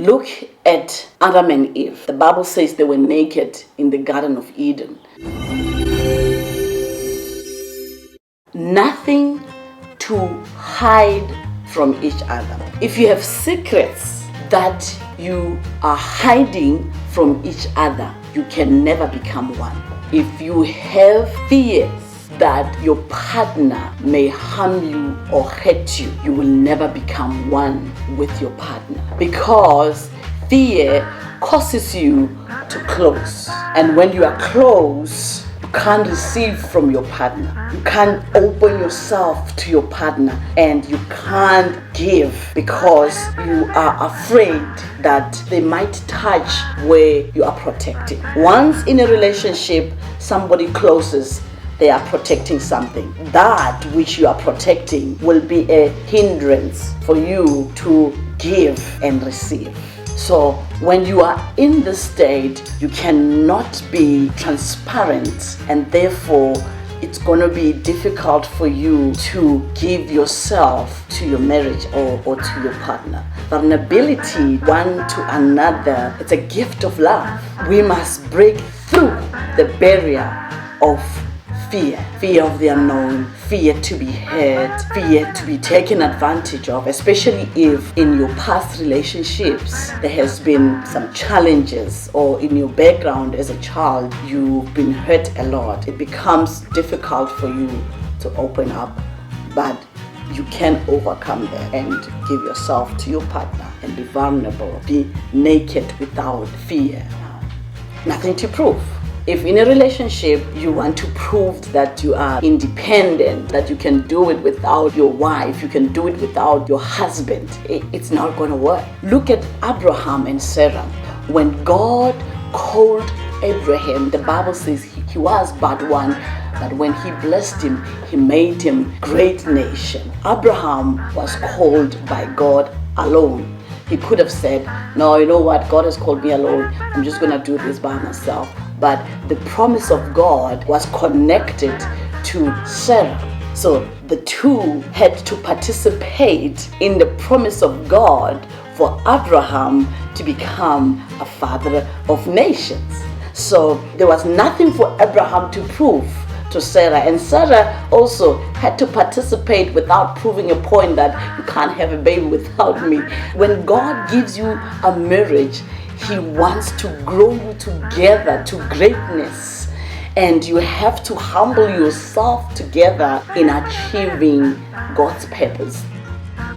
Look at Adam and Eve. The Bible says they were naked in the Garden of Eden. Nothing to hide from each other. If you have secrets that you are hiding from each other, you can never become one. If you have fears that your partner may harm you or hurt you, you will never become one with your partner, because fear causes you to close. And when you are close, you can't receive from your partner. You can't open yourself to your partner, and you can't give because you are afraid that they might touch where you are protecting. Once in a relationship, somebody closes, they are protecting something. That which you are protecting will be a hindrance for you to give and receive. So when you are in this state, you cannot be transparent, and therefore it's going to be difficult for you to give yourself to your marriage or to your partner. Vulnerability one to another, it's a gift of love. We must break through the barrier of fear of the unknown, fear to be hurt, fear to be taken advantage of, especially if in your past relationships there has been some challenges, or in your background as a child you've been hurt a lot. It becomes difficult for you to open up, but you can overcome that and give yourself to your partner and be vulnerable, be naked without fear. Nothing to prove. If in a relationship you want to prove that you are independent, that you can do it without your wife, you can do it without your husband, it's not going to work. Look at Abraham and Sarah. When God called Abraham, the Bible says he was but one, but when he blessed him, he made him great nation. Abraham was called by God alone. He could have said, no, you know what, God has called me alone, I'm just going to do this by myself. But the promise of God was connected to Sarah. So the two had to participate in the promise of God for Abraham to become a father of nations. So there was nothing for Abraham to prove to Sarah, and Sarah also had to participate without proving a point that you can't have a baby without me. When God gives you a marriage, He wants to grow you together to greatness, and you have to humble yourself together in achieving God's purpose